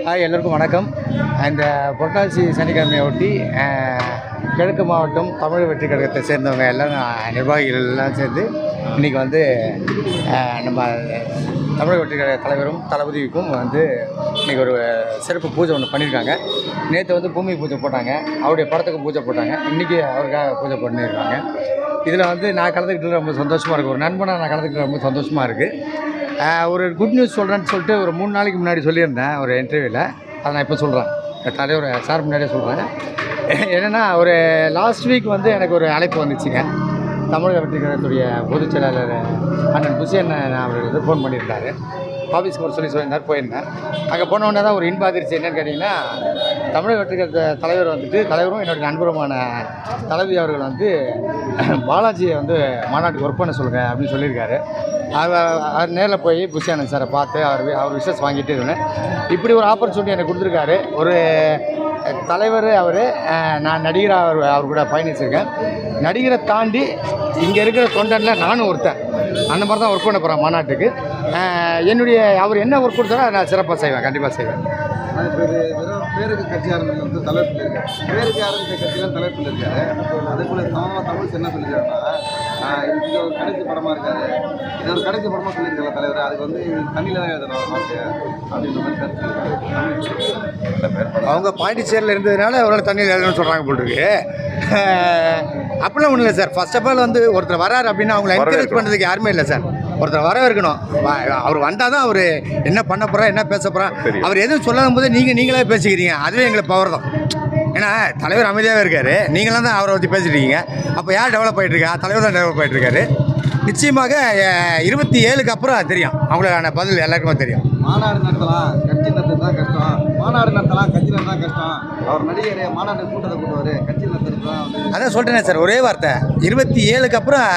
எல்லோருக்கும் வணக்கம். இந்த புரட்டாசி சனிக்கிழமையை ஒட்டி கிழக்கு மாவட்டம் தமிழ் வெற்றி கழகத்தை சேர்ந்தவங்க எல்லாம் நிர்வாகிகள் எல்லாம் சேர்ந்து இன்றைக்கி வந்து நம்ம தமிழ் வெற்றி கழக தலைவரும் தளபதிக்கும் வந்து இன்றைக்கி ஒரு சிறப்பு பூஜை ஒன்று பண்ணியிருக்காங்க. நேற்று வந்து பூமி பூஜை போட்டாங்க, அவருடைய படத்துக்கு பூஜை போட்டாங்க, இன்றைக்கி அவருக்காக பூஜை பண்ணியிருக்காங்க. இதில் வந்து நான் கலந்துக்கிட்டு ரொம்ப சந்தோஷமாக இருக்குது. ஒரு நண்பனாக நான் கலந்துக்கிட்டு ரொம்ப சந்தோஷமாக இருக்குது. ஒரு குட் நியூஸ் சொல்கிறேன்னு சொல்லிட்டு ஒரு 3 நாளைக்கு முன்னாடி சொல்லியிருந்தேன் ஒரு இன்டர்வியூவில். அதை நான் இப்போ சொல்கிறேன், தலைவர் சார் முன்னாடியே சொல்கிறேன். என்னென்னா, ஒரு லாஸ்ட் வீக் வந்து எனக்கு ஒரு அழைப்பு வந்துச்சுங்க. தமிழக வெற்றி கழகத்துடைய பொதுச் செயலாளர் அண்ணன் புசியன் அவர்கள் வந்து ஃபோன் பண்ணியிருந்தார். ஆஃபீஸ்க்கு ஒரு சொல்லியிருந்தார், போயிருந்தேன். அங்கே போன உடனே தான் ஒரு இன்ப அதிர்ச்சி என்னென்னு கேட்டிங்கன்னா, தமிழக வெற்றி கழக தலைவர் வந்துட்டு, தலைவரும் என்னுடைய நண்பருமான தளபதி அவர்கள் வந்து பாலாஜியை வந்து மாநாட்டுக்கு ஒர்க் பண்ண சொல்லுங்கள் அப்படின்னு சொல்லியிருக்காரு. அவர் நேரில் போய் புஷியானந்த் சாரை பார்த்து அவர் விஷஸ் வாங்கிட்டு இருந்தேன். இப்படி ஒரு ஆப்பர்ச்சுனிட்டி எனக்கு கொடுத்துருக்காரு. ஒரு தலைவர் அவர், நான் நடிகராக அவர் கூட பயணிச்சிருக்கேன். நடிகரை தாண்டி இங்கே இருக்கிற தொண்டனில் நானும் ஒருத்தன். அந்த மாதிரி தான் ஒர்க் பண்ண போகிறேன் மாநாட்டுக்கு. அவர் என்ன ஒர்க் கொடுத்தாரோ அதை நான் சிறப்பாக செய்வேன், கண்டிப்பாக செய்வேன். பேருக்கு கட்சி ஆரம்பிச்சு வந்து தலைவர் சொல்லியிருக்காரு. பேருக்கு ஆரம்பித்த கட்சியெலாம் தலைவர் சொல்லியிருக்காரு. அதே போல் தமிழ் என்ன சொல்லியிருக்காருன்னா, இது ஒரு கடைசி படமாக இருக்காது, இது ஒரு கடைசி படமாக சொல்லியிருக்காரு தலைவர். அதுக்கு வந்து தண்ணியில் தான் எழுதணும் மாட்டு அப்படின்ற மாதிரி கருத்து. அவங்க பாண்டிச்சேரியில் இருந்ததுனால அவரால் தண்ணியில் எழுதணும்னு சொல்கிறாங்க போட்டுருக்கு. அப்படிலாம் ஒன்றும் இல்லை சார். ஃபர்ஸ்ட் ஆஃப் ஆல் வந்து ஒருத்தர் வராரு அப்படின்னா அவங்களை என்கரேஜ் பண்ணுறதுக்கு யாருமே இல்லை சார். ஒருத்தர் வரவேற்கணும். அவர் வந்தால் தான் அவர் என்ன பண்ண போகிறார், என்ன பேச போகிறார், அவர் எதுவும் சொல்லாத போது நீங்களே பேசிக்கிறீங்க. அதுவே எங்களுக்கு பவர் தான். ஏன்னா தலைவர் அமைதியாகவே இருக்கார், நீங்களாம் தான் அவரை பற்றி பேசிட்டு இருக்கீங்க. அப்போ யார் டெவலப் ஆகிட்டுருக்கா? தலைவர் தான் டெவலப் ஆகிட்டுருக்காரு. நிச்சயமாக 27க்கு அப்புறம் தெரியும், அவங்களுக்கான பதில் எல்லாருக்குமே தெரியும். மாநாடு நடத்தலாம், கட்சி நடத்துறது தான் கஷ்டம். மாநாடு நடத்தலாம், கட்சி நடத்தா கஷ்டம். அவர் நடிகர் மாநாடு கூட்டத்தை கூட்டுவார், கட்சி நடத்துறது தான் வந்து. அதான் சொல்கிறேன் சார், ஒரே வார்த்தை. 27க்கு அப்புறம்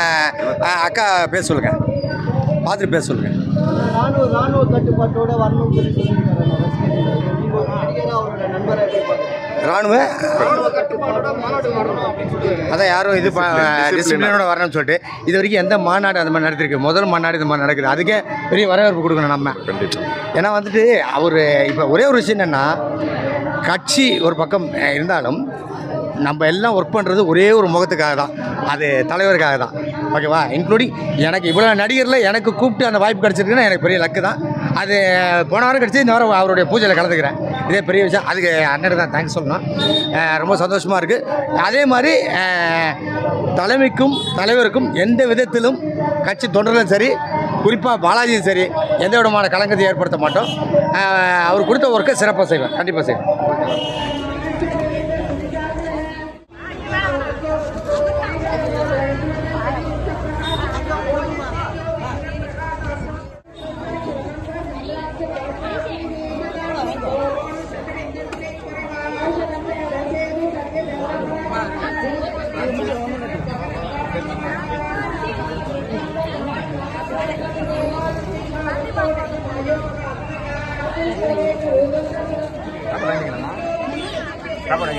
அக்கா பேச சொல்லுங்கள், பார்த்துட்டு பேச சொல்லுங்கள். ராணுவ கட்டுப்பாட்டோட வரணும்னு சொல்லி சொல்லியிருக்காரு. அவரோட நண்பரை ராணுவ அதான் யாரும் இது டிசிப்ளினோட வரணும்னு சொல்லிட்டு இது வரைக்கும் எந்த மாநாடு அந்த மாதிரி நடத்திருக்கு. முதல் மாநாடு இந்த மாதிரி நடக்குது. அதுக்கே பெரிய வரவேற்பு கொடுக்கணும் நம்ம. ஏன்னா வந்துட்டு அவர் இப்போ ஒரே ஒரு விஷயம் என்னென்னா, கட்சி ஒரு பக்கம் இருந்தாலும் நம்ம எல்லாம் ஒர்க் பண்ணுறது ஒரே ஒரு முகத்துக்காக தான், அது தலைவருக்காக தான். ஓகேவா? இன்க்ளூடிங் எனக்கு இவ்வளோ நடிகரில் எனக்கு கூப்பிட்டு அந்த வாய்ப்பு கிடச்சிருக்குன்னா எனக்கு பெரிய லக்கு தான். அது போன வாரம் கிடச்சி, இந்த வாரம் அவருடைய பூஜையில் கலந்துக்கிறேன். இதே பெரிய விஷயம். அதுக்கு அண்ணனுக்கு தான் தேங்க்ஸ் சொல்லணும். ரொம்ப சந்தோஷமாக இருக்குது. அதே மாதிரி தலைமைக்கும் தலைவருக்கும் எந்த விதத்திலும் கட்சி தொண்டர்களும் சரி, குறிப்பாக பாலாஜியும் சரி, எந்த விதமான கலங்கத்தை ஏற்படுத்த மாட்டோம். அவர் கொடுத்த ஒர்க்கை சிறப்பாக செய்வேன், கண்டிப்பாக செய்வேன். சாப்பாடு